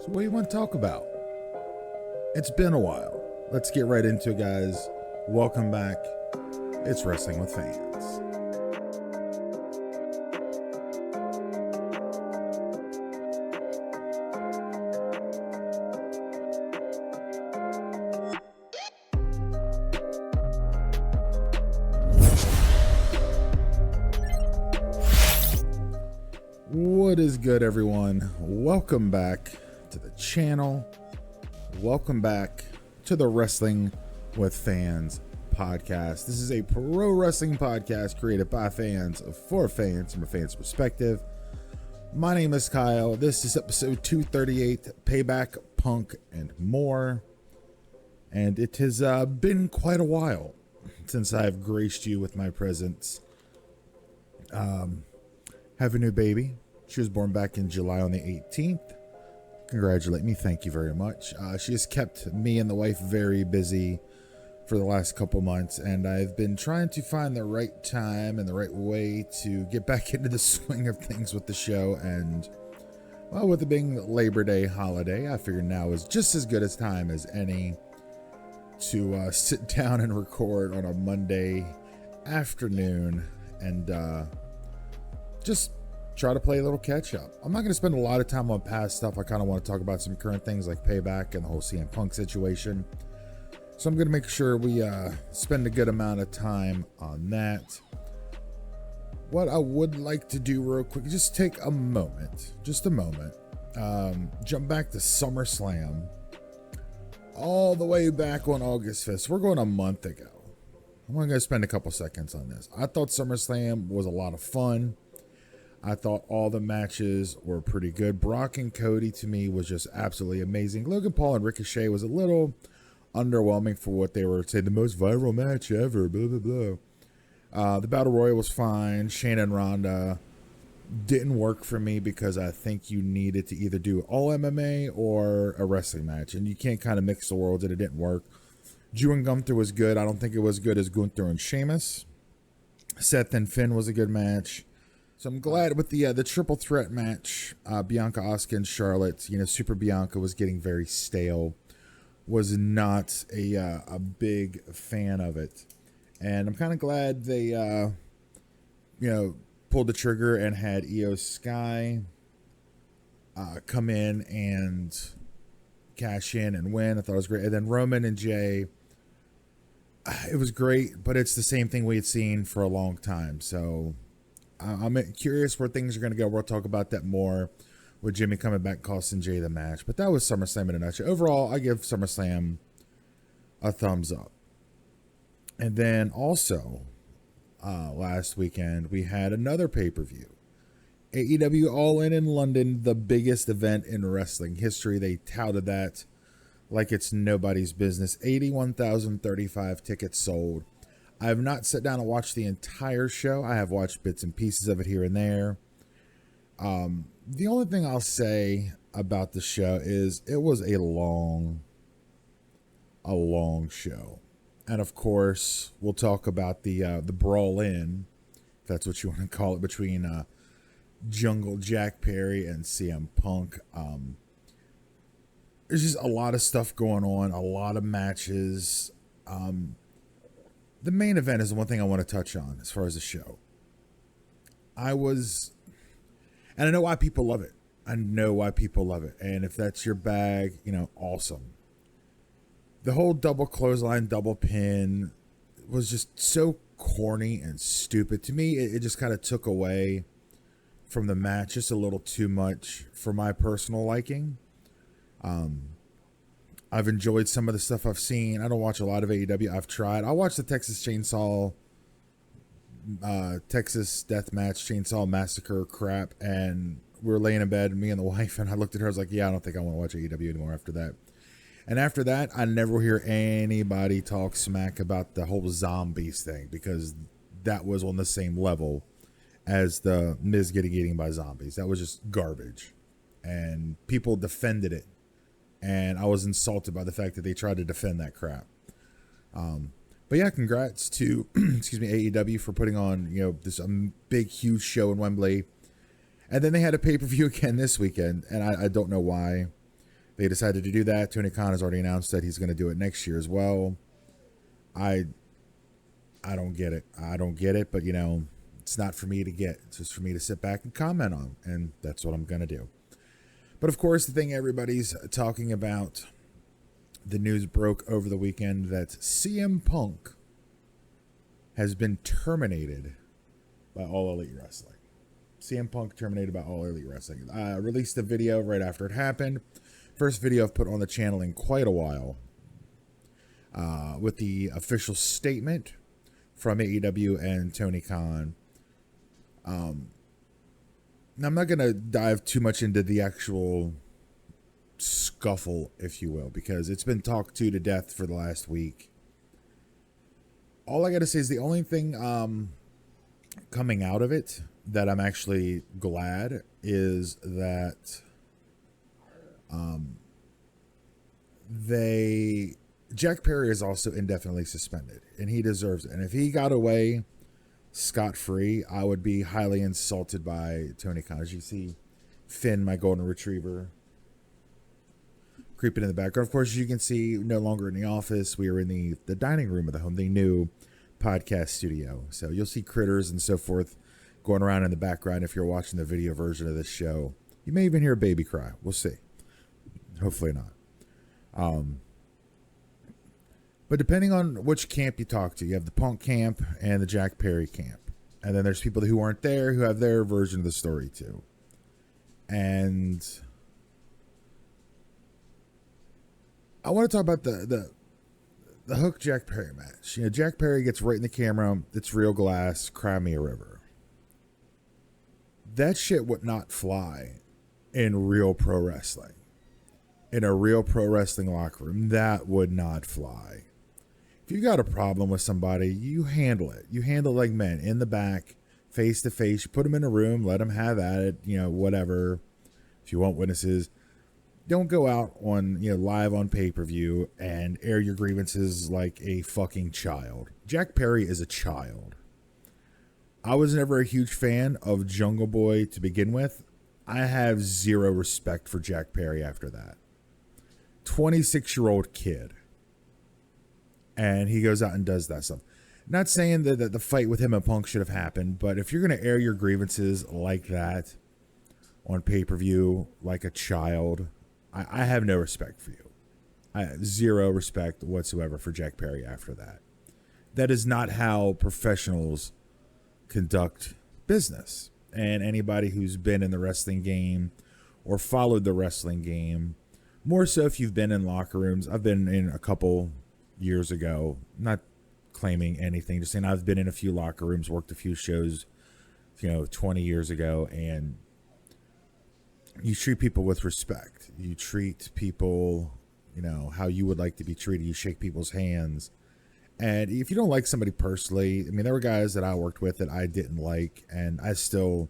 So what do you want to talk about? It's been a while. Let's get right into it, guys. Welcome back. It's Wrestling with Fans. What is good, everyone? Welcome back to the channel. Welcome back to the Wrestling with Fans podcast. This is a pro wrestling podcast created by fans for fans from a fan's perspective. My name is Kyle. This is episode 238, Payback, Punk, and more. And it has been quite a while since I've graced you with my presence. Have a new baby. She was born back in July on the 18th. Congratulate me. Thank you very much. She has kept me and the wife very busy for the last couple months, and I've been trying to find the right time and the right way to get back into the swing of things with the show. And well, with it being Labor Day holiday, I figured now is just as good a time as any to sit down and record on a Monday afternoon and just try to play a little catch up. I'm not going to spend a lot of time on past stuff. I kind of want to talk about some current things like Payback and the whole CM Punk situation. So I'm going to make sure we spend a good amount of time on that. What I would like to do real quick, just take a moment, jump back to SummerSlam all the way back on August 5th. So we're going a month ago. I'm going to spend a couple seconds on this. I thought SummerSlam was a lot of fun. I thought all the matches were pretty good. Brock and Cody, to me, was just absolutely amazing. Logan Paul and Ricochet was a little underwhelming for what they were, say, the most viral match ever, blah, blah, blah. The Battle Royal was fine. Shayna and Ronda didn't work for me because I think you needed to either do all MMA or a wrestling match, and you can't kind of mix the worlds, and it didn't work. Drew and Gunther was good. I don't think it was good as Gunther and Sheamus. Seth and Finn was a good match. So I'm glad with the triple threat match, Bianca, Asuka, and Charlotte. Super Bianca was getting very stale. Was not a big fan of it, and I'm kind of glad they pulled the trigger and had Io Sky come in and cash in and win. I thought it was great. And then Roman and Jay, it was great, but it's the same thing we had seen for a long time. So I'm curious where things are going to go. We'll talk about that more with Jimmy coming back, costing Jay the match. But that was SummerSlam in a nutshell. Overall, I give SummerSlam a thumbs up. And then also, last weekend, we had another pay-per-view. AEW All In London, the biggest event in wrestling history. They touted that like it's nobody's business. 81,035 tickets sold. I have not sat down and watched the entire show. I have watched bits and pieces of it here and there. The only thing I'll say about the show is it was a long show. And of course, we'll talk about the brawl in, if that's what you want to call it, between Jungle Jack Perry and CM Punk. There's just a lot of stuff going on, a lot of matches. The main event is the one thing I want to touch on as far as the show. And I know why people love it. And if that's your bag, awesome. The whole double clothesline, double pin was just so corny and stupid. To me, it just kind of took away from the match just a little too much for my personal liking. I've enjoyed some of the stuff I've seen. I don't watch a lot of AEW. I've tried. I watched the Texas Deathmatch Chainsaw Massacre crap, and we were laying in bed, me and the wife, and I looked at her. I was like, yeah, I don't think I want to watch AEW anymore after that. And after that, I never hear anybody talk smack about the whole zombies thing, because that was on the same level as the Miz getting eaten by zombies. That was just garbage. And people defended it. And I was insulted by the fact that they tried to defend that crap. But yeah, congrats to AEW for putting on this big huge show in Wembley, and then they had a pay-per-view again this weekend, and I don't know why. they decided to do that. Tony Khan has already announced that he's going to do it next year as well. I don't get it. I don't get it, but it's not for me to get. It's just for me to sit back and comment on, and that's what I'm going to do. But of course, the thing everybody's talking about, the news broke over the weekend that CM Punk has been terminated by All Elite Wrestling. CM Punk terminated by All Elite Wrestling. I released a video right after it happened. First video I've put on the channel in quite a while, with the official statement from AEW and Tony Khan. Now I'm not going to dive too much into the actual scuffle, if you will, because it's been talked to death for the last week. All I got to say is the only thing coming out of it that I'm actually glad is that Jack Perry is also indefinitely suspended, and he deserves it. And if he got away scot-free, I would be highly insulted by Tony Khan. As you see Finn, my golden retriever, creeping in the background. Of course, you can see no longer in the office. We are in the dining room of the home, the new podcast studio. So you'll see critters and so forth going around in the background if you're watching the video version of this show. You may even hear a baby cry. We'll see. Hopefully not. But depending on which camp you talk to, you have the Punk camp and the Jack Perry camp. And then there's people who aren't there who have their version of the story too. And I want to talk about the Hook Jack Perry match. Jack Perry gets right in the camera. It's real glass. Cry me a river. That shit would not fly in real pro wrestling. In a real pro wrestling locker room, that would not fly. If you got a problem with somebody, you handle it. You handle it like men, in the back, face to face. You put them in a room, let them have at it, whatever. If you want witnesses, don't go out on, live on pay-per-view and air your grievances like a fucking child. Jack Perry is a child. I was never a huge fan of Jungle Boy to begin with. I have zero respect for Jack Perry after that. 26-year-old kid. And he goes out and does that stuff. Not saying that the fight with him and Punk should have happened, but if you're going to air your grievances like that on pay-per-view like a child, I have no respect for you. I have zero respect whatsoever for Jack Perry after that. That is not how professionals conduct business. And anybody who's been in the wrestling game or followed the wrestling game, more so if you've been in locker rooms. I've been in a couple years ago, not claiming anything, just saying I've been in a few locker rooms, worked a few shows, 20 years ago, and you treat people with respect. You treat people, how you would like to be treated. You shake people's hands. And if you don't like somebody personally, there were guys that I worked with that I didn't like, and I still,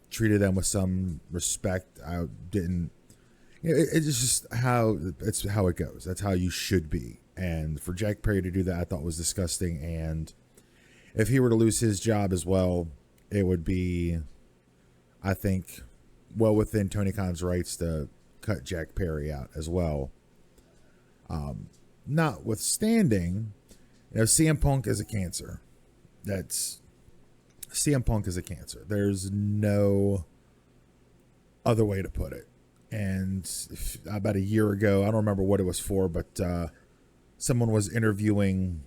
treated them with some respect. I didn't. It's just how it goes. That's how you should be. And for Jack Perry to do that, I thought was disgusting. And if he were to lose his job as well, it would be, I think, well within Tony Khan's rights to cut Jack Perry out as well. Notwithstanding, CM Punk is a cancer. CM Punk is a cancer. There's no other way to put it. And about a year ago, I don't remember what it was for, but someone was interviewing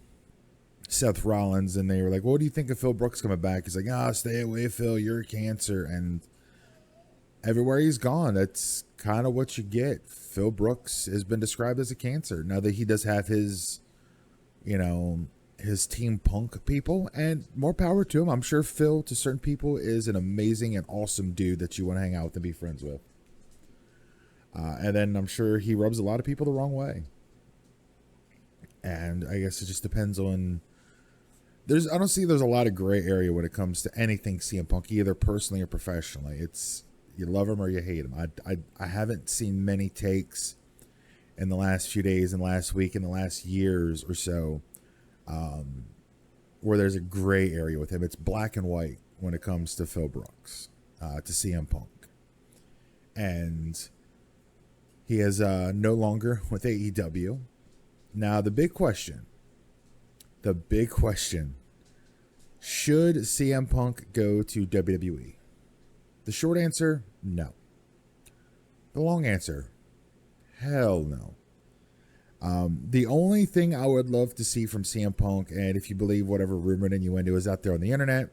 Seth Rollins, and they were like, "What do you think of Phil Brooks coming back?" He's like, "Stay away, Phil. You're a cancer." And everywhere he's gone, that's kind of what you get. Phil Brooks has been described as a cancer. Now that he does have his, his Team Punk people, and more power to him. I'm sure Phil, to certain people, is an amazing and awesome dude that you want to hang out with and be friends with. And then I'm sure he rubs a lot of people the wrong way. And I guess it just depends on... I don't see there's a lot of gray area when it comes to anything CM Punk, either personally or professionally. It's you love him or you hate him. I haven't seen many takes in the last few days and last week and the last years or so where there's a gray area with him. It's black and white when it comes to Phil Brooks, to CM Punk. And He is no longer with AEW. Now, the big question, should CM Punk go to WWE? The short answer, no. The long answer, hell no. The only thing I would love to see from CM Punk, and if you believe whatever rumor and innuendo is out there on the internet,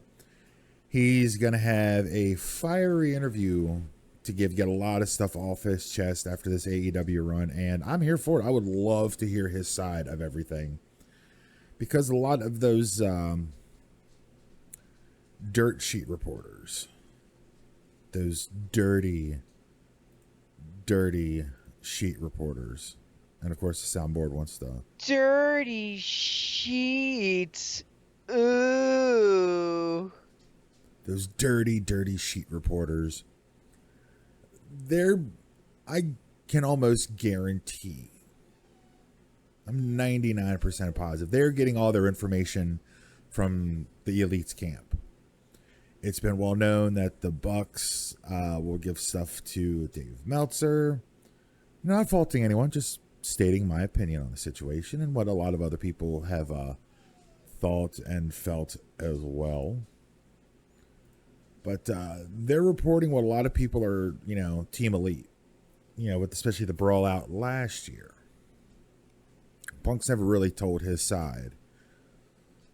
he's going to have a fiery interview to get a lot of stuff off his chest after this AEW run, and I'm here for it. I would love to hear his side of everything, because a lot of those dirt sheet reporters, those dirty sheet reporters, and of course the soundboard wants the dirty sheets. Ooh. Those dirty sheet reporters. I can almost guarantee, I'm 99% positive, they're getting all their information from the Elite's camp. It's been well known that the Bucks will give stuff to Dave Meltzer. Not faulting anyone, just stating my opinion on the situation and what a lot of other people have thought and felt as well. But they're reporting what a lot of people are, Team Elite, with especially the brawl out last year. Punk's never really told his side.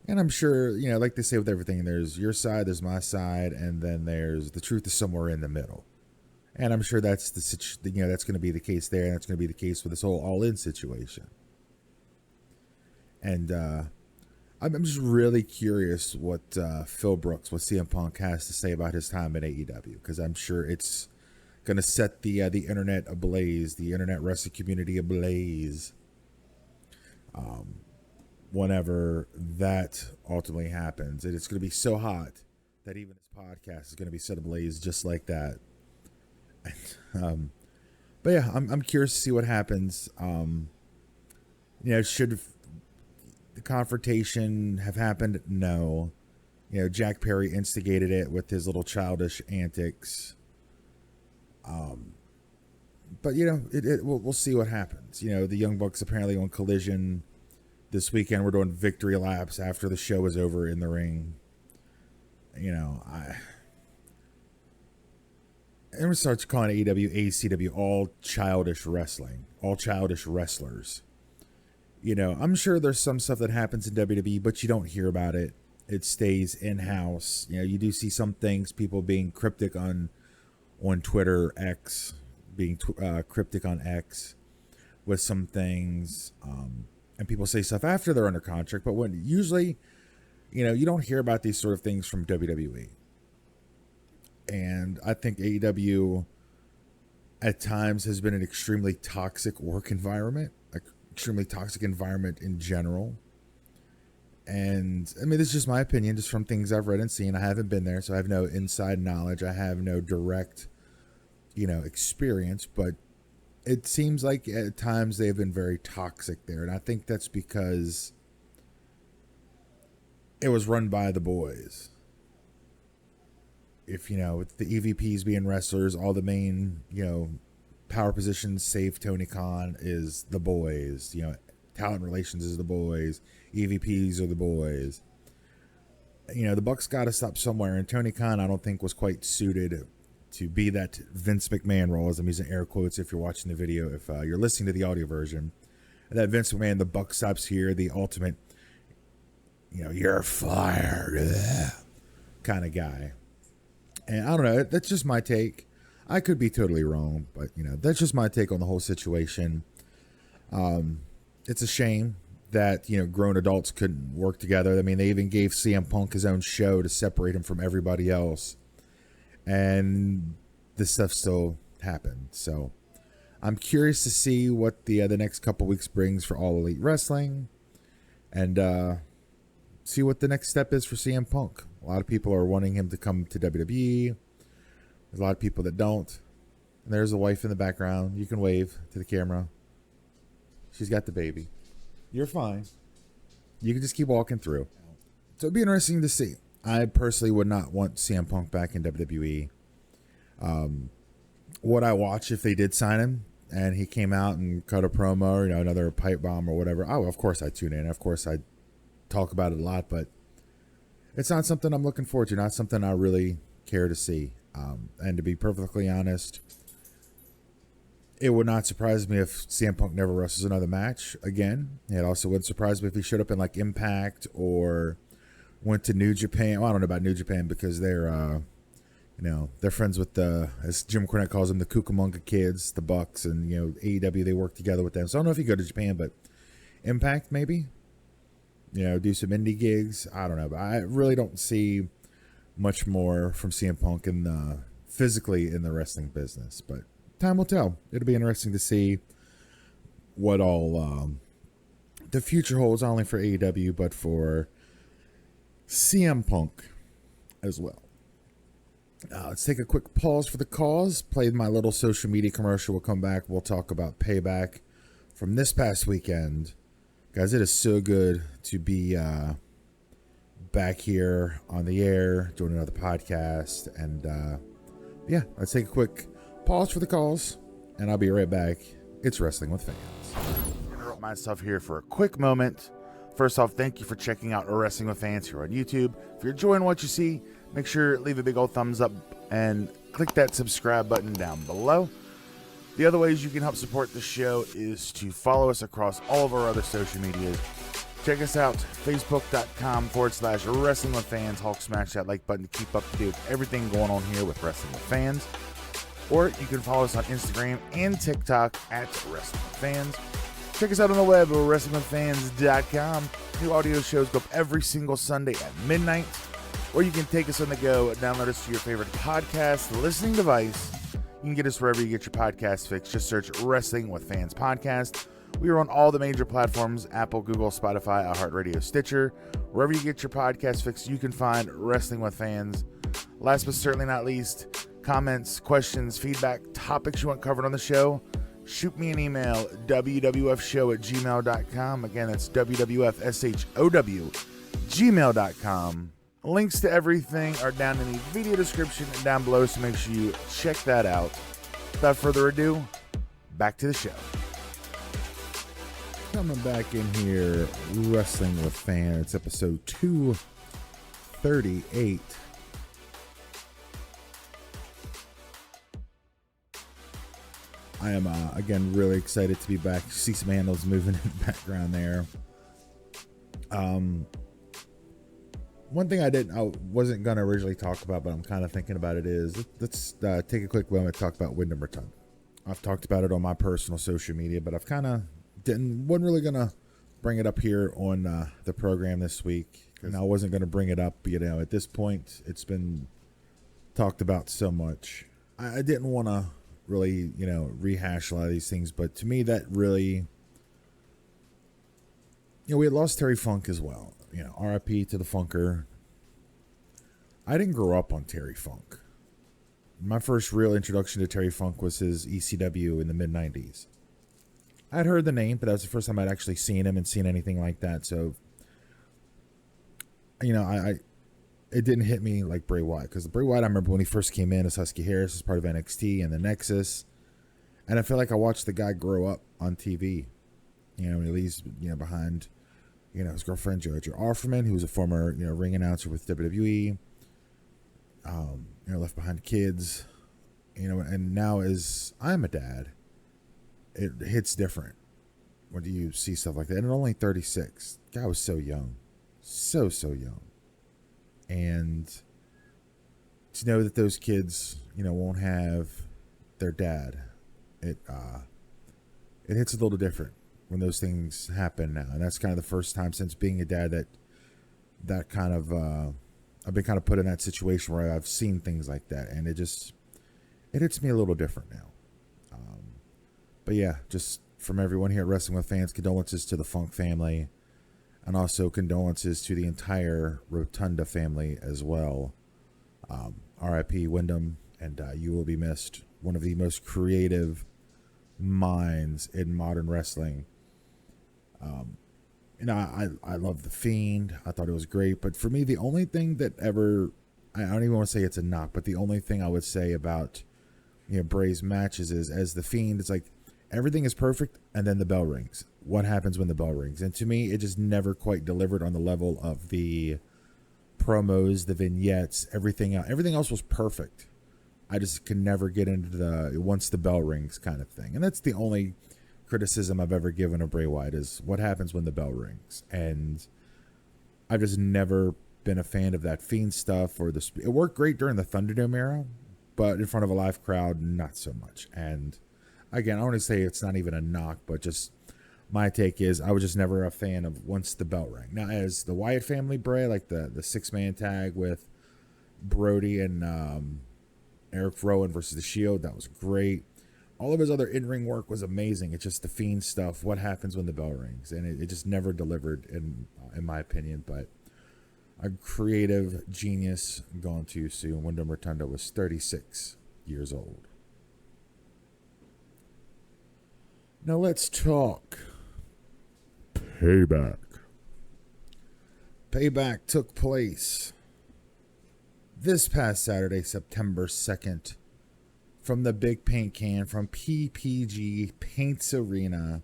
And I'm sure, like they say with everything, there's your side, there's my side, and then there's the truth is somewhere in the middle. And I'm sure that's that's going to be the case there, and that's going to be the case with this whole all-in situation. And I'm just really curious what Phil Brooks, what CM Punk has to say about his time at AEW, because I'm sure it's going to set the internet ablaze, the internet wrestling community ablaze. Whenever that ultimately happens, and it's going to be so hot that even this podcast is going to be set ablaze just like that. But yeah, I'm curious to see what happens. Should the confrontation have happened? No. Jack Perry instigated it with his little childish antics. But we'll see what happens. The Young Bucks apparently on Collision this weekend. We're doing victory laps after the show is over in the ring. I'm going to start calling AEW, ACW all childish wrestling, all childish wrestlers. I'm sure there's some stuff that happens in WWE, but you don't hear about it. It stays in-house. You do see some things, people being cryptic on Twitter, X, being cryptic on X with some things. And people say stuff after they're under contract, but when usually, you don't hear about these sort of things from WWE. And I think AEW at times has been an extremely toxic work environment, an extremely toxic environment in general. And I mean, this is just my opinion, just from things I've read and seen. I haven't been there, so I have no inside knowledge. I have no direct, experience, but it seems like at times they've been very toxic there. And I think that's because it was run by the boys. If, with the EVPs being wrestlers, all the main, power positions, save Tony Khan, is the boys. Talent relations is the boys. EVPs are the boys. The Bucks got to stop somewhere. And Tony Khan, I don't think, was quite suited to be that Vince McMahon role, as I'm using air quotes if you're watching the video. If you're listening to the audio version, that Vince McMahon, the buck stops here, the ultimate, you're fired kind of guy. And I don't know, that's just my take. I could be totally wrong, but that's just my take on the whole situation. It's a shame that grown adults couldn't work together. I mean, they even gave CM Punk his own show to separate him from everybody else. And this stuff still happened. So I'm curious to see what the next couple weeks brings for All Elite Wrestling, and see what the next step is for CM Punk. A lot of people are wanting him to come to WWE. There's a lot of people that don't. And there's a wife in the background. You can wave to the camera. She's got the baby. You're fine. You can just keep walking through. So it'd be interesting to see. I personally would not want CM Punk back in WWE. Would I watch if they did sign him? and he came out and cut a promo, or, another pipe bomb or whatever, of course I tune in. Of course I talk about it a lot, but it's not something I'm looking forward to, not something I really care to see. And to be perfectly honest, it would not surprise me if CM Punk never wrestles another match again. It also wouldn't surprise me if he showed up in like Impact or went to New Japan. Well, I don't know about New Japan because they're they're friends with as Jim Cornette calls them, the Cucamonga Kids, the Bucks, and AEW. They work together with them. So I don't know if he go to Japan, but Impact maybe. Do some indie gigs. I don't know, but I really don't see much more from CM Punk physically in the wrestling business. But time will tell. It'll be interesting to see what all the future holds, not only for AEW but for CM Punk as well. Let's take a quick pause for the cause. Played my little social media commercial. We'll come back. We'll talk about Payback from this past weekend. Guys, it is so good to be back here on the air doing another podcast. And let's take a quick pause for the calls, and I'll be right back. It's Wrestling with Fans. Interrupt myself here for a quick moment. First off, thank you for checking out Wrestling with Fans here on YouTube. If you're enjoying what you see, make sure to leave a big old thumbs up and click that subscribe button down below. The other ways you can help support the show is to follow us across all of our other social medias. Check us out, facebook.com/Wrestling with Fans. Hulk smash that like button to keep up to date with everything going on here with Wrestling with Fans. Or you can follow us on Instagram and TikTok at Wrestling with Fans. Check us out on the web at WrestlingWithFans.com. New audio shows go up every single Sunday at midnight. Or you can take us on the go, download us to your favorite podcast listening device. You can get us wherever you get your podcast fix. Just search Wrestling with Fans Podcast. We are on all the major platforms: Apple, Google, Spotify, iHeartRadio, Stitcher. Wherever you get your podcast fix, you can find Wrestling with Fans. Last but certainly not least, comments, questions, feedback, topics you want covered on the show, shoot me an email, wwfshow@gmail.com. Again, that's wwfshow@gmail.com. Links to everything are down in the video description and down below, so make sure you check that out. Without further ado, back to the show. Coming back in here, Wrestling with Fans, episode 238. I am, again, really excited to be back. You see some handles moving in the background there. One thing I wasn't going to originally talk about, but I'm kind of thinking about it is, let's take a quick moment to talk about Wyndham Rotunda. I've talked about it on my personal social media, but I've kind of wasn't really going to bring it up here on the program this week. And I wasn't going to bring it up, at this point, it's been talked about so much. I didn't want to really, rehash a lot of these things, but to me, that really, we had lost Terry Funk as well. RIP to the Funker. I didn't grow up on Terry Funk. My first real introduction to Terry Funk was his ECW in the mid-90s. I'd heard the name, but that was the first time I'd actually seen him and seen anything like that. So, it didn't hit me like Bray Wyatt. Because Bray Wyatt, I remember when he first came in as Husky Harris as part of NXT and the Nexus. And I feel like I watched the guy grow up on TV. When he leaves, behind, his girlfriend, Georgia Offerman, who was a former, ring announcer with WWE. Left behind kids. And now as I'm a dad, it hits different when you see stuff like that. And at only 36, guy was so young. So young. And to know that those kids, won't have their dad, it hits a little different when those things happen now. And that's kind of the first time since being a dad that kind of, I've been kind of put in that situation where I've seen things like that. And it hits me a little different now. But yeah, just from everyone here at Wrestling with Fans, condolences to the Funk family. And also condolences to the entire Rotunda family as well. RIP Wyndham, and you will be missed. One of the most creative minds in modern wrestling. I love The Fiend. I thought it was great. But for me, the only thing that ever, I don't even want to say it's a knock, but the only thing I would say about Bray's matches is, as The Fiend, it's like, Everything is perfect, and then the bell rings. What happens when the bell rings? And to me, it just never quite delivered on the level of the promos, the vignettes, everything else. Everything else was perfect. I just can never get into the once the bell rings kind of thing. And that's the only criticism I've ever given of Bray Wyatt is what happens when the bell rings. And I've just never been a fan of that Fiend stuff or the. It worked great during the Thunderdome era, but in front of a live crowd, not so much. And again, I want to say it's not even a knock, but just my take is I was just never a fan of once the bell rang. Now, as the Wyatt family Bray, like the 6-man tag with Brody and Eric Rowan versus the Shield, that was great. All of his other in-ring work was amazing. It's just the Fiend stuff. What happens when the bell rings? And it just never delivered, in my opinion. But a creative genius gone too soon. Wyndham Rotunda was 36 years old. Now let's talk Payback. Payback took place this past Saturday, September 2nd, from the Big Paint Can from PPG Paints Arena,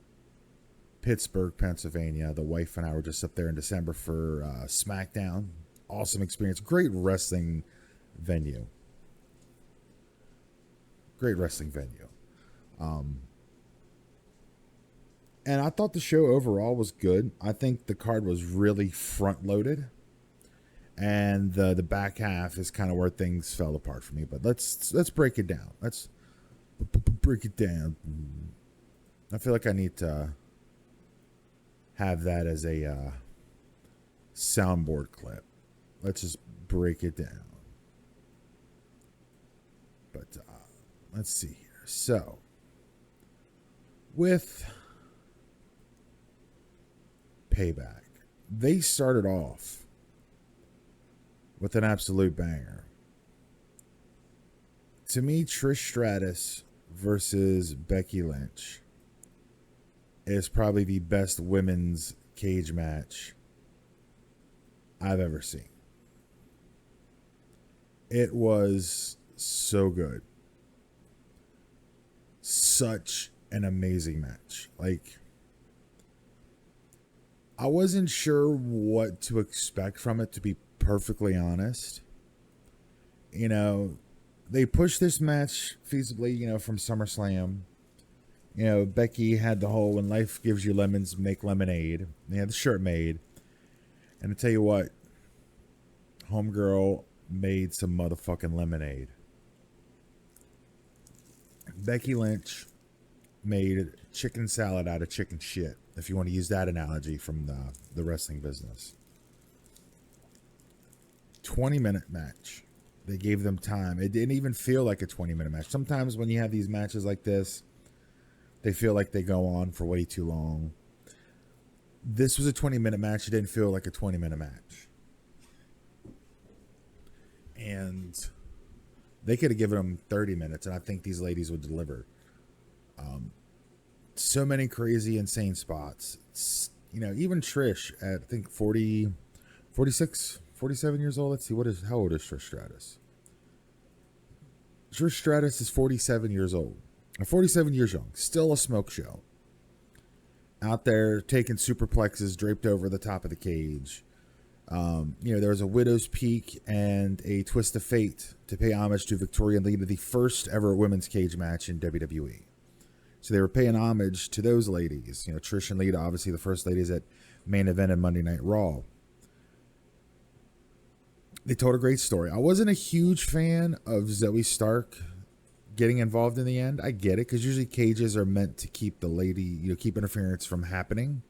Pittsburgh, Pennsylvania. The wife and I were just up there in December for SmackDown. Awesome experience. Great wrestling venue. Great wrestling venue. And I thought the show overall was good. I think the card was really front-loaded. And the back half is kind of where things fell apart for me. But let's break it down. Let's break it down. I feel like I need to have that as a soundboard clip. Let's just break it down. But let's see here. So, with Payback, they started off with an absolute banger. To me, Trish Stratus versus Becky Lynch is probably the best women's cage match I've ever seen. It was so good. Such an amazing match. Like, I wasn't sure what to expect from it, to be perfectly honest. You know, they pushed this match feasibly, from SummerSlam. Becky had the whole when life gives you lemons, make lemonade. They had the shirt made. And to tell you what, homegirl made some motherfucking lemonade. Becky Lynch made chicken salad out of chicken shit, if you want to use that analogy from the wrestling business. 20-minute match. They gave them time. It didn't even feel like a 20-minute match. Sometimes when you have these matches like this, they feel like they go on for way too long. This was a 20-minute match. It didn't feel like a 20-minute match. And they could have given them 30 minutes, and I think these ladies would deliver. So many crazy, insane spots. Even Trish at, I think, 46, 47 years old. Let's see, how old is Trish Stratus? Trish Stratus is 47 years old. 47 years young. Still a smoke show. Out there taking superplexes draped over the top of the cage. There was a Widow's Peak and a Twist of Fate to pay homage to Victoria and Lita, the first ever women's cage match in WWE. So they were paying homage to those ladies. Trish and Lita, obviously the first ladies at main event and Monday Night Raw. They told a great story. I wasn't a huge fan of Zoe Stark getting involved in the end. I get it, because usually cages are meant to keep the lady, keep interference from happening.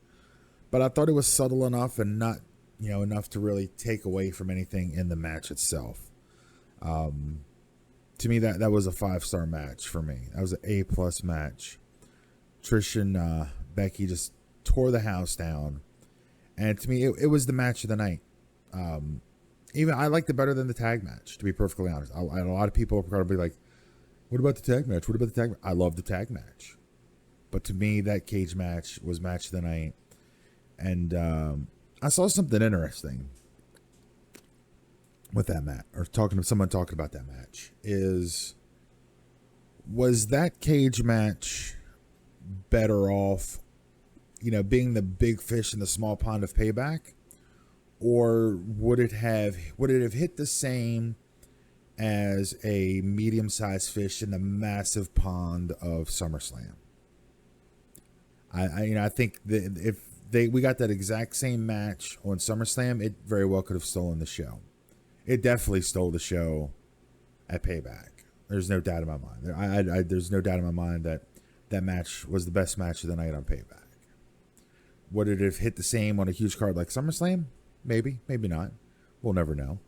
But I thought it was subtle enough and not, enough to really take away from anything in the match itself. To me, that was a 5-star match for me. That was an A+ match. Trish and Becky just tore the house down. And to me, it was the match of the night. Even I liked it better than the tag match, to be perfectly honest. A lot of people are probably like, what about the tag match? What about the tag match? I love the tag match. But to me, that cage match was match of the night. And I saw something interesting with that match, or someone talking about that match, was that cage match better off, being the big fish in the small pond of Payback, or would it have hit the same as a medium-sized fish in the massive pond of SummerSlam? I think that if we got that exact same match on SummerSlam, it very well could have stolen the show. It definitely stole the show at Payback. There's no doubt in my mind. There's no doubt in my mind that that match was the best match of the night on Payback. Would it have hit the same on a huge card like SummerSlam? Maybe, maybe not. We'll never know.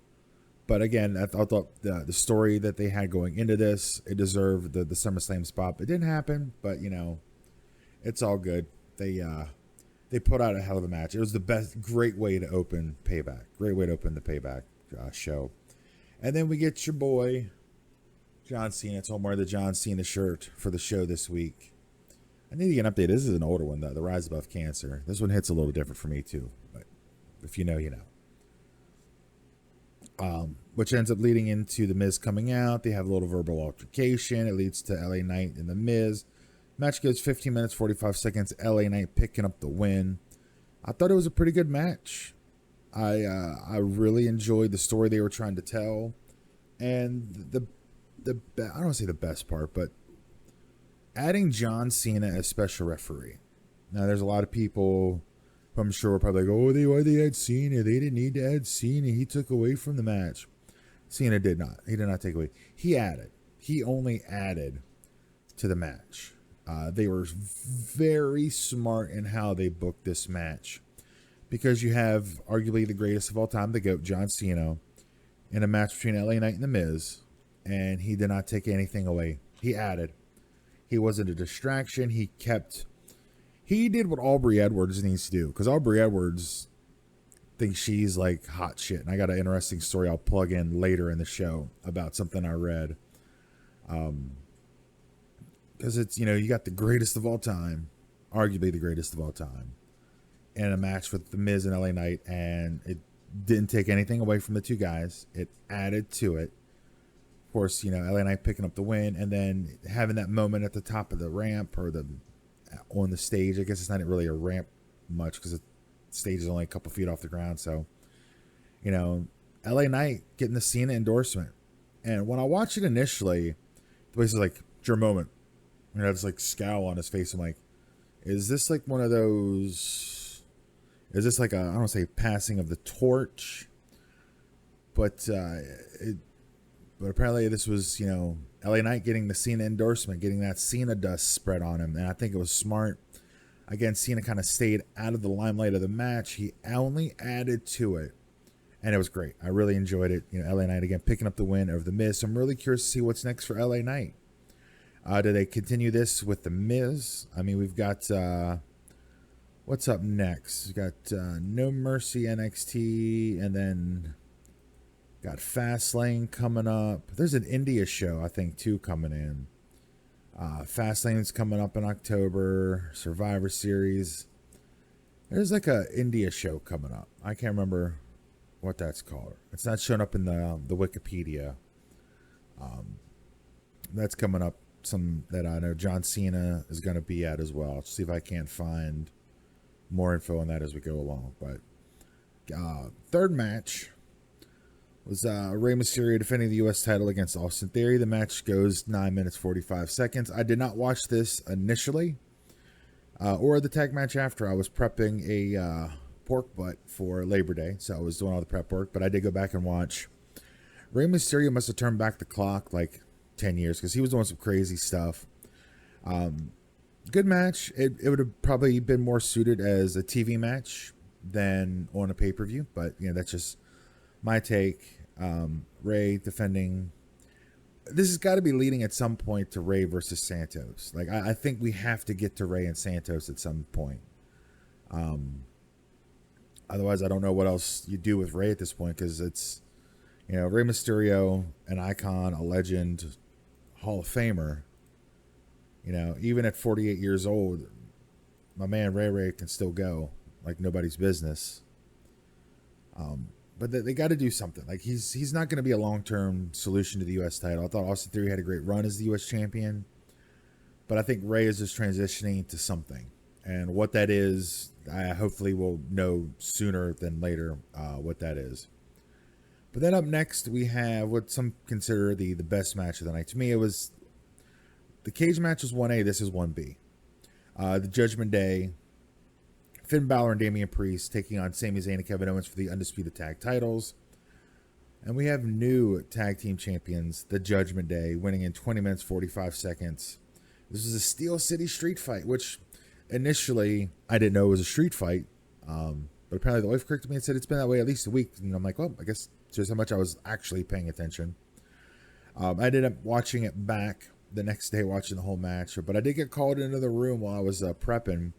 But again, I thought the story that they had going into this, it deserved the SummerSlam spot. It didn't happen, but it's all good. They put out a hell of a match. It was the best, great way to open Payback. Great way to open the Payback show. And then we get your boy John Cena. It's I'm wearing the John Cena shirt for the show this week. I need to get an update. This is an older one, though. The Rise Above Cancer. This one hits a little different for me, too. But if you know, you know. Which ends up leading into The Miz coming out. They have a little verbal altercation. It leads to LA Knight and The Miz. Match goes 15 minutes, 45 seconds. LA Knight picking up the win. I thought it was a pretty good match. I really enjoyed the story they were trying to tell. And I don't want to say the best part, but adding John Cena as special referee. Now, there's a lot of people who I'm sure were probably like, why they had Cena? They didn't need to add Cena. He took away from the match. Cena did not. He did not take away. He added. He only added to the match. They were very smart in how they booked this match, because you have arguably the greatest of all time, the GOAT, John Cena, in a match between LA Knight and The Miz, and he did not take anything away. He added. He wasn't a distraction. He did what Aubrey Edwards needs to do, because Aubrey Edwards thinks she's like hot shit. And I got an interesting story I'll plug in later in the show about something I read. Because it's, you got the greatest of all time, arguably the greatest of all time, in a match with The Miz and LA Knight, and it didn't take anything away from the two guys. It added to it. Of course, LA Knight picking up the win, and then having that moment at the top of the ramp or on the stage. I guess it's not really a ramp much, because the stage is only a couple feet off the ground. So, LA Knight getting the Cena endorsement. And when I watched it initially, the place is like, it's your moment. This like scowl on his face. I'm like, is this like one of those? Is this like I don't want to say passing of the torch, but apparently this was LA Knight getting the Cena endorsement, getting that Cena dust spread on him, and I think it was smart. Again, Cena kind of stayed out of the limelight of the match. He only added to it, and it was great. I really enjoyed it. LA Knight again picking up the win over The Miz. So I'm really curious to see what's next for LA Knight. Do they continue this with The Miz? I mean, we've got what's up next? We've got No Mercy NXT, and then got Fastlane coming up. There's an India show, I think, too, coming in. Fastlane's coming up in October. Survivor Series. There's like a India show coming up. I can't remember what that's called. It's not showing up in the Wikipedia. That's coming up. Some that I know John Cena is going to be at as well. Let's see if I can't find more info on that as we go along. But third match was Rey Mysterio defending the U.S. title against Austin Theory. The match goes 9 minutes 45 seconds. I did not watch this initially or the tag match after. I was prepping a pork butt for Labor Day, so I was doing all the prep work. But I did go back and watch. Rey Mysterio must have turned back the clock like 10 years, because he was doing some crazy stuff. Good match. It would have probably been more suited as a TV match than on a pay-per-view, but that's just my take. Rey defending. This has got to be leading at some point to Rey versus Santos. Like I think we have to get to Rey and Santos at some point. Otherwise, I don't know what else you do with Rey at this point, because it's Rey Mysterio, an icon, a legend, Hall of Famer. Even at 48 years old, my man Ray can still go like nobody's business. But they got to do something. Like he's not going to be a long-term solution to the U.S. title. I thought Austin Theory had a great run as the U.S. champion, But I think Ray is just transitioning to something. And what that is, I hopefully will know sooner than later what that is. But then up next, we have what some consider the best match of the night. To me, it was the cage match was 1A, this is 1B. The Judgment Day, Finn Balor and Damian Priest taking on Sami Zayn and Kevin Owens for the Undisputed Tag titles. And we have new tag team champions, the Judgment Day, winning in 20 minutes, 45 seconds. This is a Steel City street fight, which initially I didn't know it was a street fight. But apparently the wife corrected me and said it's been that way at least a week. And I'm like, well, I guess shows how much I was actually paying attention. I ended up watching it back the next day, watching the whole match. But I did get called into the room while I was prepping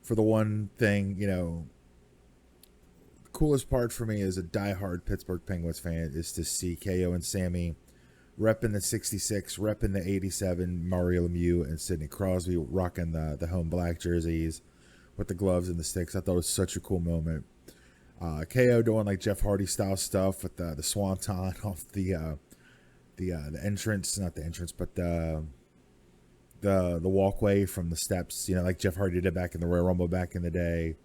for the one thing, the coolest part for me as a diehard Pittsburgh Penguins fan is to see KO and Sammy repping the 66, repping the 87, Mario Lemieux and Sidney Crosby rocking the home black jerseys with the gloves and the sticks. I thought it was such a cool moment. KO doing like Jeff Hardy style stuff with the swanton off the entrance, not the entrance, but the walkway from the steps, like Jeff Hardy did back in the Royal Rumble back in the day.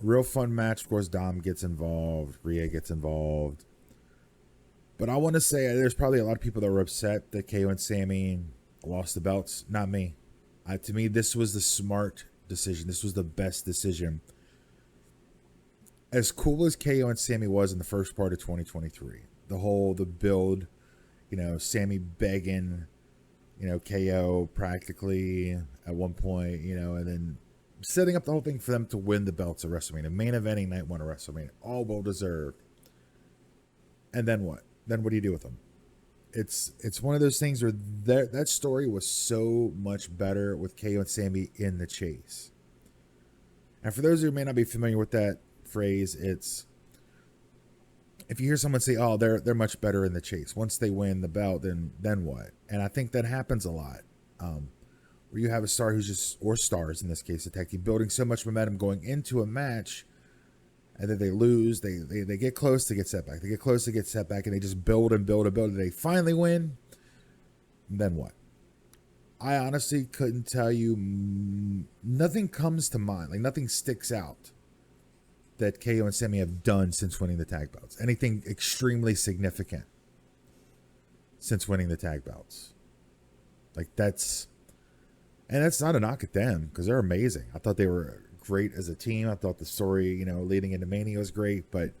Real fun match. Of course, Dom gets involved, Rhea gets involved. But I want to say there's probably a lot of people that were upset that KO and Sammy lost the belts. Not me. To me, this was the smart decision. This was the best decision. As cool as KO and Sammy was in the first part of 2023, the build, Sammy begging, KO practically at one point, and then setting up the whole thing for them to win the belts at WrestleMania, main eventing night one of WrestleMania, all well deserved. And then what? Then what do you do with them? It's one of those things where that story was so much better with KO and Sammy in the chase. And for those who may not be familiar with that phrase, it's if you hear someone say, "Oh, they're much better in the chase." Once they win the belt, then what? And I think that happens a lot. Where you have a star who's just, or stars in this case, a tag team building so much momentum going into a match, and then they lose. They get close to get set back. They get close to get set back, and they just build and build and build. And they finally win. Then what? I honestly couldn't tell you. Nothing comes to mind. Like nothing sticks out that KO and Sammy have done since winning the tag belts. Anything extremely significant since winning the tag belts. Like that's not a knock at them because they're amazing. I thought they were great as a team. I thought the story, leading into Mania was great, but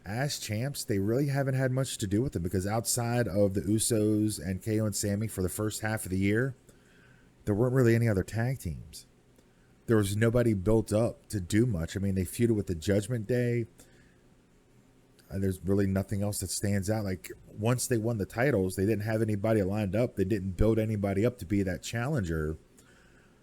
as champs, they really haven't had much to do with them because outside of the Usos and KO and Sammy for the first half of the year, there weren't really any other tag teams. There was nobody built up to do much. I mean, they feuded with the Judgment Day. And there's really nothing else that stands out. Like, once they won the titles, they didn't have anybody lined up. They didn't build anybody up to be that challenger.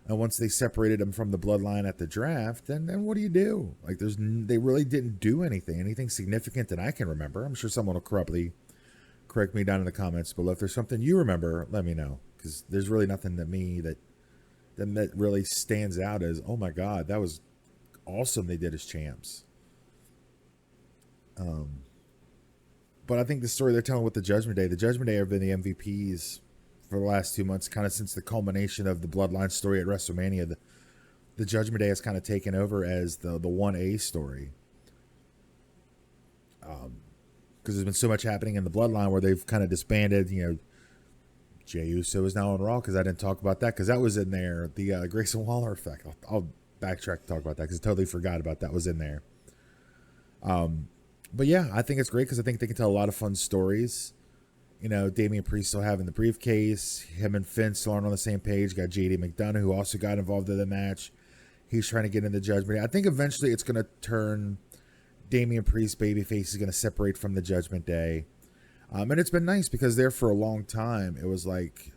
And once they separated them from the bloodline at the draft, then what do you do? Like, they really didn't do anything significant that I can remember. I'm sure someone will corruptly correct me down in the comments below. If there's something you remember, let me know. Because there's really nothing to me that really stands out as, oh my God, that was awesome they did as champs. But I think the story they're telling with the Judgment Day have been the MVPs for the last 2 months, kind of since the culmination of the Bloodline story at WrestleMania. The Judgment Day has kind of taken over as the 1A story. Because there's been so much happening in the Bloodline where they've kind of disbanded, Jey Uso is now on Raw because I didn't talk about that because that was in there. The Grayson Waller effect. I'll backtrack to talk about that because I totally forgot about that was in there. But yeah, I think it's great because I think they can tell a lot of fun stories. Damian Priest still having the briefcase. Him and Finn still aren't on the same page. Got JD McDonough who also got involved in the match. He's trying to get in the Judgment Day. I think eventually it's going to turn Damian Priest babyface is going to separate from the Judgment Day. And it's been nice because there for a long time, it was like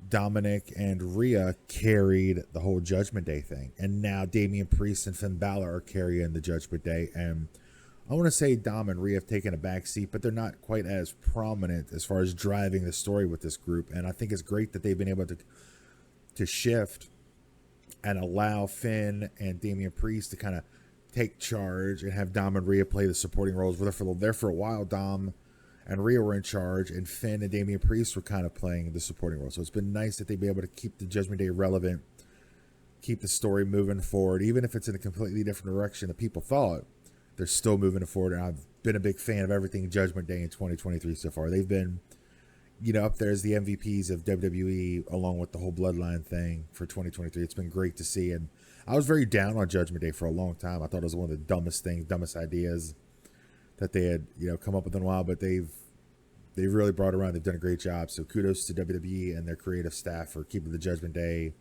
Dominic and Rhea carried the whole Judgment Day thing. And now Damian Priest and Finn Balor are carrying the Judgment Day. And I want to say Dom and Rhea have taken a back seat, but they're not quite as prominent as far as driving the story with this group. And I think it's great that they've been able to shift and allow Finn and Damian Priest to kind of take charge and have Dom and Rhea play the supporting roles. Where they're there for a while, Dom and Rhea were in charge, and Finn and Damian Priest were kind of playing the supporting role. So it's been nice that they've been able to keep the Judgment Day relevant, keep the story moving forward, even if it's in a completely different direction that people thought. They're still moving it forward, and I've been a big fan of everything Judgment Day in 2023 so far. They've been, up there as the MVPs of WWE, along with the whole Bloodline thing for 2023. It's been great to see, and I was very down on Judgment Day for a long time. I thought it was one of the dumbest ideas that they had, come up with in a while, but they've really brought it around. They've done a great job. So kudos to WWE and their creative staff for keeping the Judgment Day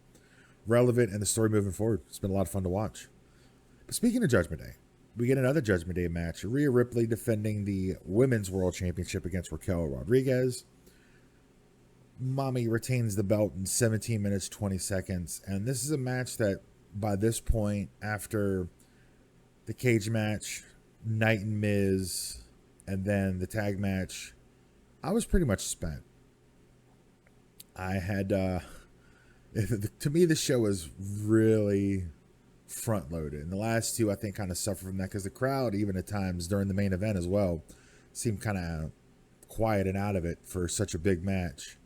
relevant and the story moving forward. It's been a lot of fun to watch. But speaking of Judgment Day, we get another Judgment Day match. Rhea Ripley defending the Women's World Championship against Raquel Rodriguez. Mommy retains the belt in 17 minutes, 20 seconds. And this is a match that, by this point, after the cage match, Knight and Miz, and then the tag match, I was pretty much spent. I had, to me, the show was really front loaded. And the last two, I think, kind of suffered from that because the crowd, even at times during the main event as well, seemed kind of quiet and out of it for such a big match.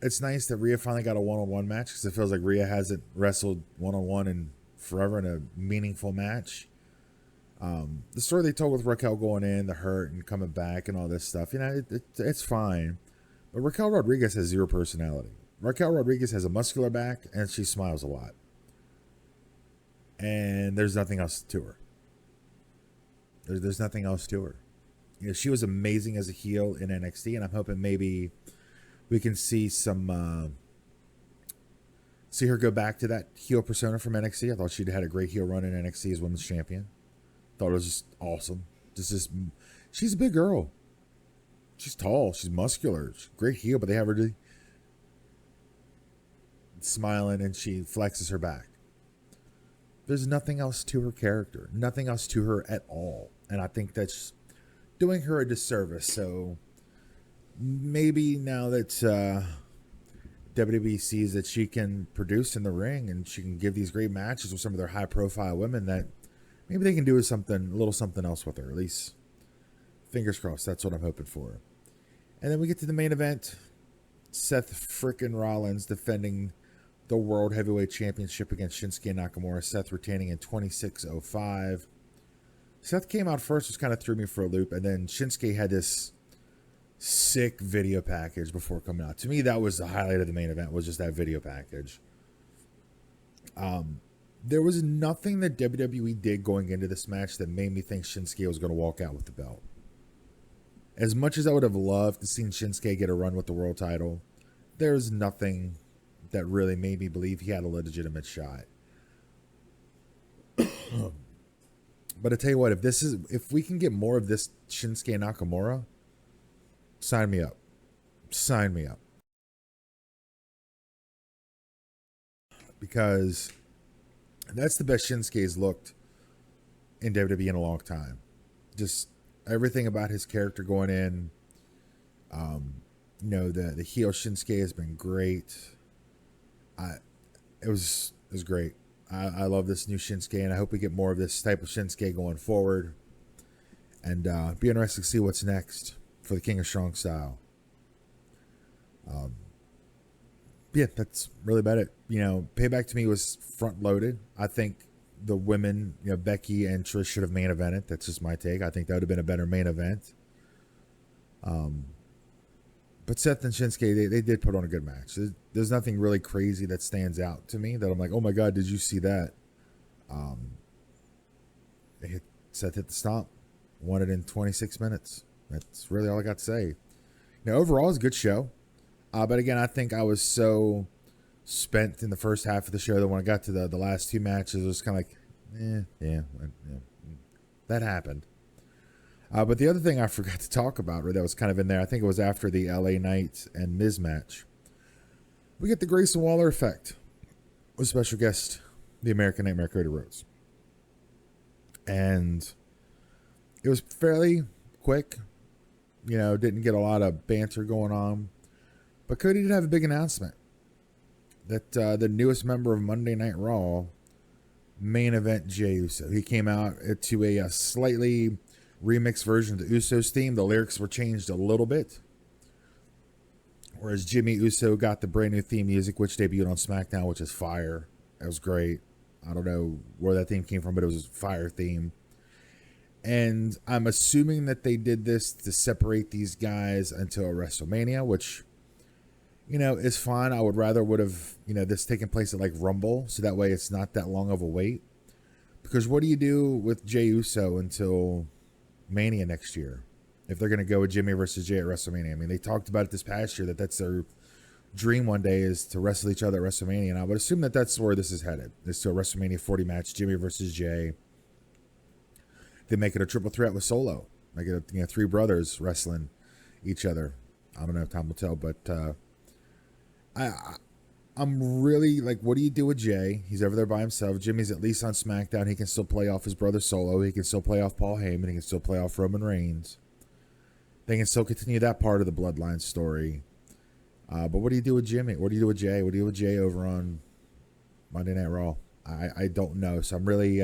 It's nice that Rhea finally got a one-on-one match because it feels like Rhea hasn't wrestled one-on-one in forever in a meaningful match. The story they told with Raquel going in, the hurt and coming back and all this stuff, it's fine. But Raquel Rodriguez has zero personality. Raquel Rodriguez has a muscular back and she smiles a lot. And there's nothing else to her. There's nothing else to her. She was amazing as a heel in NXT, and I'm hoping maybe we can see see her go back to that heel persona from NXT. I thought she'd had a great heel run in NXT as women's champion. Thought it was just awesome. She's a big girl. She's tall. She's muscular. She's a great heel, but they have her smiling and she flexes her back. There's nothing else to her character. Nothing else to her at all. And I think that's doing her a disservice. So maybe now that WWE sees that she can produce in the ring and she can give these great matches with some of their high profile women, that maybe they can do a little something else with her. At least, fingers crossed. That's what I'm hoping for. And then we get to the main event. Seth frickin' Rollins defending the World Heavyweight Championship against Shinsuke Nakamura. Seth retaining in 26:05. Seth came out first, which kind of threw me for a loop. And then Shinsuke had this sick video package before coming out. To me, that was the highlight of the main event, was just that video package. There was nothing that WWE did going into this match that made me think Shinsuke was going to walk out with the belt. As much as I would have loved to see Shinsuke get a run with the world title, there's nothing that really made me believe he had a legitimate shot. But I tell you what, if we can get more of this Shinsuke Nakamura, sign me up. Sign me up. Because that's the best Shinsuke's looked in WWE in a long time. Just everything about his character going in. The heel Shinsuke has been great. It was great. I love this new Shinsuke, and I hope we get more of this type of Shinsuke going forward. And be interested to see what's next for the King of Strong Style. Yeah, that's really about it. Payback to me was front loaded. I think the women, Becky and Trish should have main evented. That's just my take. I think that would have been a better main event. But Seth and Shinsuke, they did put on a good match. There's nothing really crazy that stands out to me that I'm like, oh my God, did you see that? Seth hit the stomp. Won it in 26 minutes. That's really all I got to say. Overall, it's a good show. But again, I think I was so spent in the first half of the show that when I got to the last two matches, it was kind of like, yeah, that happened. But the other thing I forgot to talk about, or that was kind of in there, I think it was after the LA Knight and Miz match, we get the Grayson Waller effect with special guest, the American Nightmare Cody Rhodes. And it was fairly quick, didn't get a lot of banter going on. But Cody did have a big announcement that the newest member of Monday Night Raw, main event Jey Uso. He came out to a slightly remix version of the Usos theme. The lyrics were changed a little bit. Whereas Jimmy Uso got the brand new theme music, which debuted on SmackDown, which is fire. That was great. I don't know where that theme came from, but it was a fire theme. And I'm assuming that they did this to separate these guys until WrestleMania, which, is fine. I would have, this taking place at like Rumble, so that way it's not that long of a wait. Because what do you do with Jey Uso until Mania next year? If they're going to go with Jimmy versus Jey at WrestleMania. I mean, they talked about it this past year that's their dream one day is to wrestle each other at WrestleMania. And I would assume that that's where this is headed. It's to a WrestleMania 40 match, Jimmy versus Jey. They make it a triple threat with Solo. Make it three brothers wrestling each other. I don't know if time will tell, but I'm really like, what do you do with Jey? He's over there by himself. Jimmy's at least on SmackDown. He can still play off his brother Solo. He can still play off Paul Heyman. He can still play off Roman Reigns. They can still continue that part of the Bloodline story. But what do you do with Jimmy? What do you do with Jey? What do you do with Jey over on Monday Night Raw? I don't know. So I'm really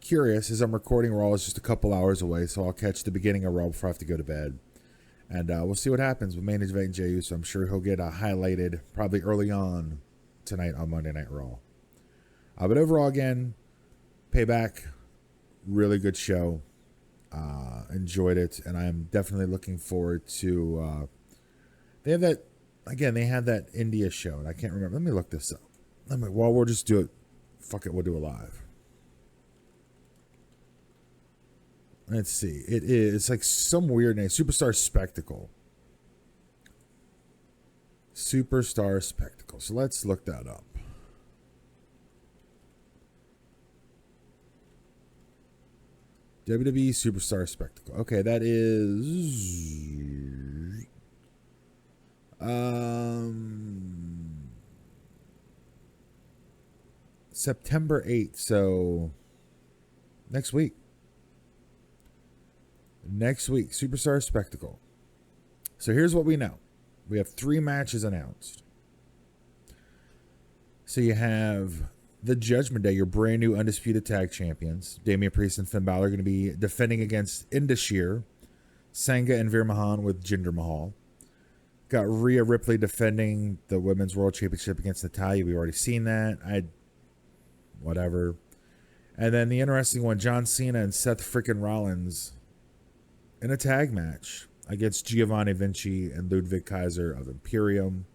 curious. As I'm recording Raw, it's just a couple hours away, so I'll catch the beginning of Raw before I have to go to bed. And we'll see what happens with main event and Jey Uso. I'm sure he'll get highlighted probably early on tonight on Monday Night Raw. But overall, again, Payback, really good show. Enjoyed it, and I'm definitely looking forward to. They have that again. They had that India show, and I can't remember. Let me look this up. We'll just do it. Fuck it, we'll do it live. Let's see. It's like some weird name. Superstar Spectacle. Superstar Spectacle. So let's look that up. WWE Superstar Spectacle. Okay, that is September 8th. So next week. Next week, Superstar Spectacle. So here's what we know. We have 3 matches announced. So you have the Judgment Day, your brand new undisputed tag champions. Damian Priest and Finn Balor are going to be defending against Indashir, Sangha, and Veer Mahan with Jinder Mahal. Got Rhea Ripley defending the Women's World Championship against Natalya. We've already seen that. Whatever. And then the interesting one, John Cena and Seth freaking Rollins in a tag match against Giovanni Vinci and Ludwig Kaiser of Imperium.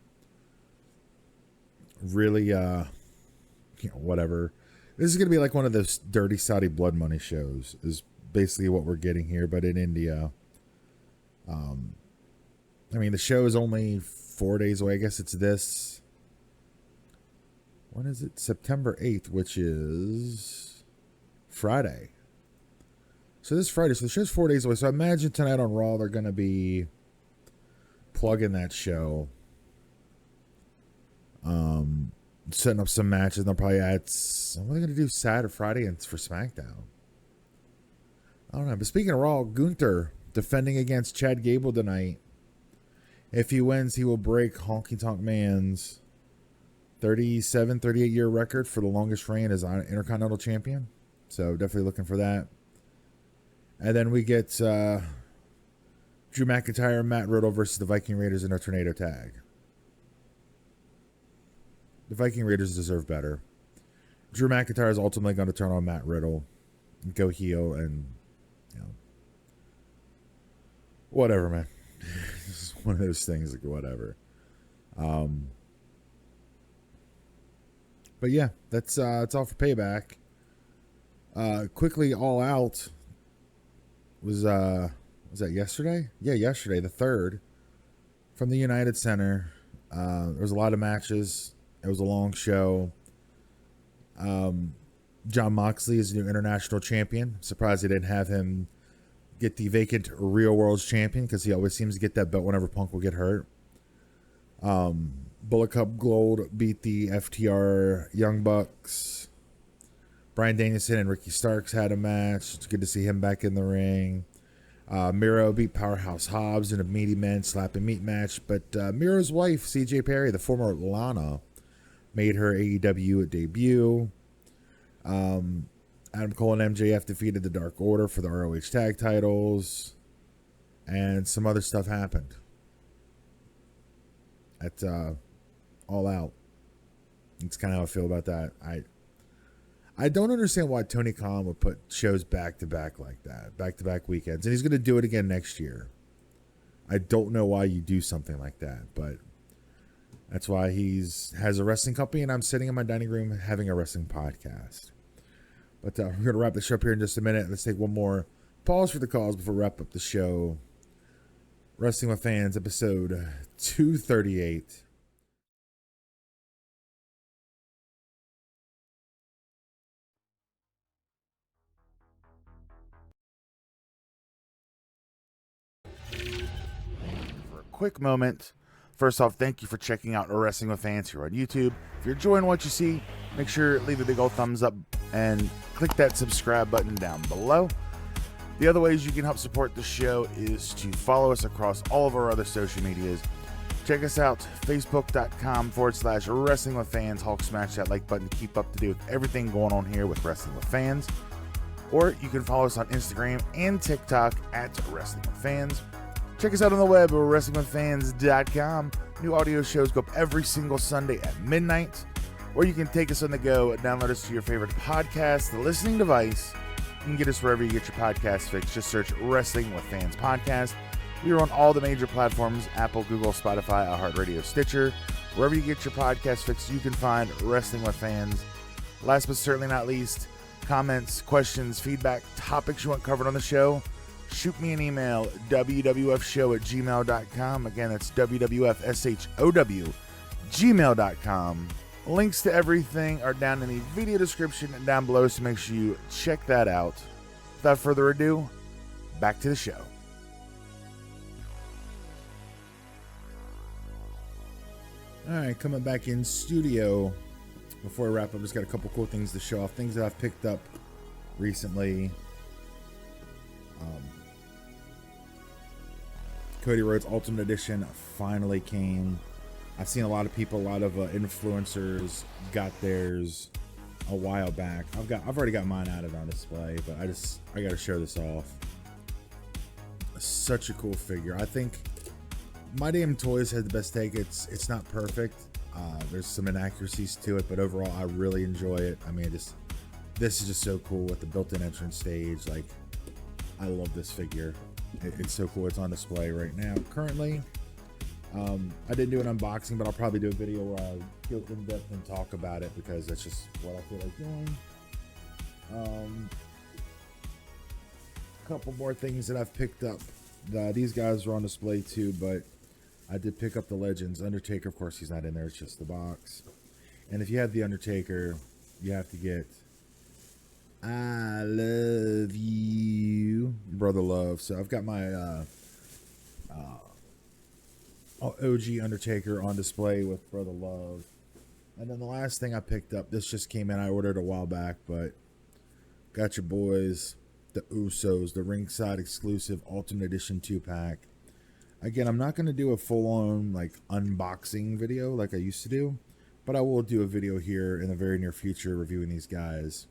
Really, whatever. This is going to be like one of those dirty Saudi blood money shows is basically what we're getting here, but in India. I mean, the show is only 4 days away. I guess it's this. When is it? September 8th, which is Friday. So this Friday, so the show's 4 days away. So I imagine tonight on Raw, they're going to be plugging that show. Setting up some matches. And they'll probably add, what are they going to do Saturday, Friday, and for SmackDown? I don't know. But speaking of Raw, Gunther defending against Chad Gable tonight. If he wins, he will break Honky Tonk Man's 38-year record for the longest reign as Intercontinental Champion. So definitely looking for that. And then we get Drew McIntyre and Matt Riddle versus the Viking Raiders in a tornado tag. The Viking Raiders deserve better. Drew McIntyre is ultimately going to turn on Matt Riddle and go heel and, whatever, man. This is one of those things, like, whatever. But yeah, that's all for Payback. Quickly, All Out was that yesterday? Yeah, yesterday, the 3rd, from the United Center. There was a lot of matches. It was a long show. John Moxley is the new international champion. Surprised they didn't have him get the vacant Real World's champion because he always seems to get that belt whenever Punk will get hurt. Bullet Club Gold beat the FTR Young Bucks. Bryan Danielson and Ricky Starks had a match. It's good to see him back in the ring. Miro beat Powerhouse Hobbs in a meaty men slap and meat match. But Miro's wife, CJ Perry, the former Lana, made her AEW debut. Adam Cole and MJF defeated the Dark Order for the ROH tag titles. And some other stuff happened at All Out. That's kind of how I feel about that. I don't understand why Tony Khan would put shows back to back like that, back to back weekends, and he's going to do it again next year. I don't know why you do something like that, but that's why has a wrestling company, and I'm sitting in my dining room having a wrestling podcast. But we're going to wrap the show up here in just a minute. Let's take one more pause for the cause before we wrap up the show. Wrestling with Fans, episode 238. For a quick moment, first off, thank you for checking out Wrestling with Fans here on YouTube. If you're enjoying what you see, make sure to leave a big old thumbs up and click that subscribe button down below. The other ways you can help support the show is to follow us across all of our other social medias. Check us out, facebook.com/Wrestling with Fans. Hulk smash that like button to keep up to date with everything going on here with Wrestling with Fans. Or you can follow us on Instagram and TikTok at Wrestling with Fans. Check us out on the web at WrestlingWithFans.com. New audio shows go up every single Sunday at midnight. Or you can take us on the go and download us to your favorite podcast, the listening device. You can get us wherever you get your podcast fix. Just search Wrestling with Fans Podcast. We are on all the major platforms: Apple, Google, Spotify, iHeartRadio, Stitcher. Wherever you get your podcast fix, you can find Wrestling with Fans. Last but certainly not least, comments, questions, feedback, topics you want covered on the show, shoot me an email, wwfshow@gmail.com. Again, that's wwfshow@gmail.com. Links to everything are down in the video description and down below, so make sure you check that out. Without further ado, back to the show. All right, coming back in studio. Before I wrap up, just got a couple cool things to show off. Things that I've picked up recently. Cody Rhodes Ultimate Edition finally came. I've seen a lot of people, a lot of influencers got theirs a while back. I've already got mine out on display, but I got to show this off. Such a cool figure. I think My Damn Toys had the best take. It's not perfect. There's some inaccuracies to it, but overall I really enjoy it. I mean, this is just so cool with the built-in entrance stage. Like, I love this figure. It's so cool. It's on display right now currently. I didn't do an unboxing, but I'll probably do a video where I go in depth and talk about it, because that's just what I feel like doing. A couple more things that I've picked up. These guys are on display too, but I did pick up the Legends. Undertaker, of course, he's not in there. It's just the box. And if you have the Undertaker, you have to get I Love You, Brother Love. So I've got my OG Undertaker on display with Brother Love. And then the last thing I picked up, this just came in. I ordered a while back, but got your boys, the Usos, the ringside exclusive Ultimate Edition 2-pack. Again, I'm not going to do a full-on like unboxing video like I used to do, but I will do a video here in the very near future reviewing these guys.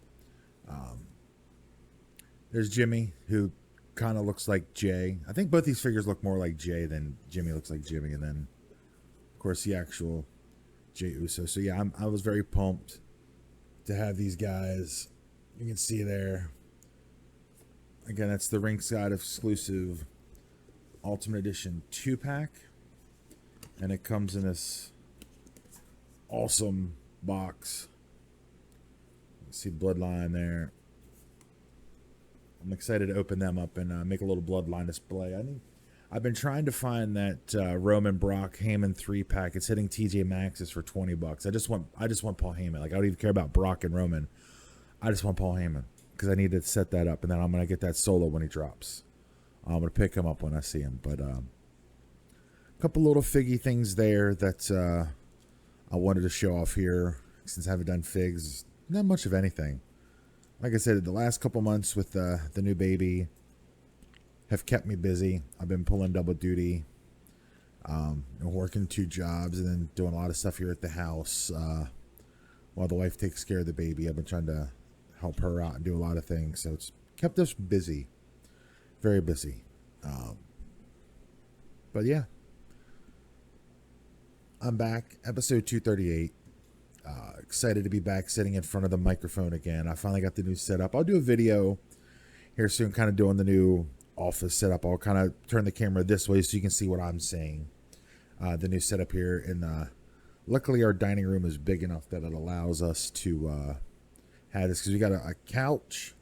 There's Jimmy, who kind of looks like Jay. I think both these figures look more like Jay than Jimmy looks like Jimmy, and then of course the actual Jey Uso. So yeah, I was very pumped to have these guys. You can see there. Again, that's the ringside exclusive Ultimate Edition 2-pack, and it comes in this awesome box. You see Bloodline there. I'm excited to open them up and make a little Bloodline display. I've been trying to find that Roman Brock Heyman 3-pack. It's hitting TJ Maxx's for $20. I just want Paul Heyman. Like, I don't even care about Brock and Roman. I just want Paul Heyman, because I need to set that up, and then I'm gonna get that solo when he drops. I'm gonna pick him up when I see him. But a couple little figgy things there that I wanted to show off here, since I haven't done figs. Not much of anything. Like I said, the last couple months with the new baby have kept me busy. I've been pulling double duty, and working 2 jobs, and then doing a lot of stuff here at the house while the wife takes care of the baby. I've been trying to help her out and do a lot of things. So it's kept us busy, very busy. But yeah, I'm back, episode 238. Excited to be back sitting in front of the microphone again. I finally got the new setup. I'll do a video here soon, kind of doing the new office setup. I'll kind of turn the camera this way so you can see what I'm saying. The new setup here. Luckily, our dining room is big enough that it allows us to have this, because we got a couch,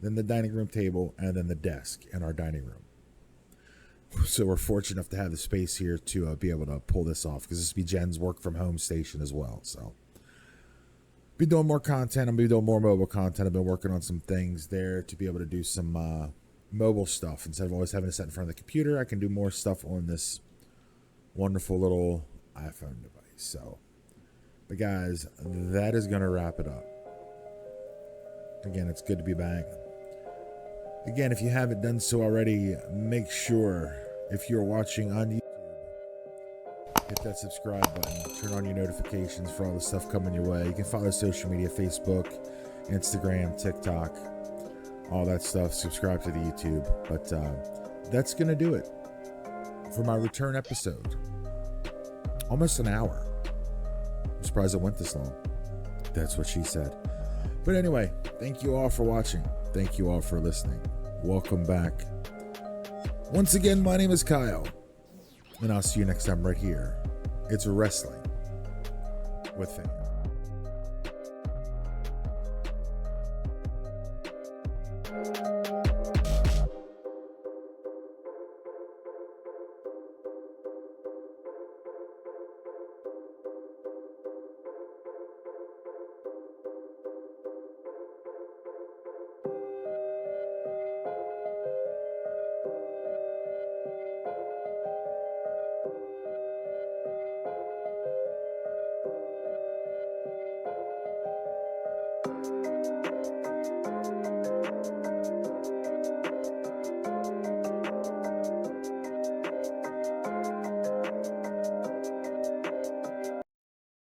then the dining room table, and then the desk in our dining room. So we're fortunate enough to have the space here to be able to pull this off, because this will be Jen's work from home station as well. So be doing more content. I'm going to be doing more mobile content. I've been working on some things there to be able to do some mobile stuff. Instead of always having to sit in front of the computer, I can do more stuff on this wonderful little iPhone device. So, but guys, that is going to wrap it up. Again, it's good to be back. Again, if you haven't done so already, make sure, if you're watching on YouTube, hit that subscribe button, turn on your notifications for all the stuff coming your way. You can follow social media, Facebook, Instagram, TikTok, all that stuff. Subscribe to the YouTube. But that's going to do it for my return episode. Almost an hour. I'm surprised it went this long. That's what she said. But anyway, thank you all for watching. Thank you all for listening. Welcome back. Once again, my name is Kyle, and I'll see you next time right here. It's Wrestling with Fans.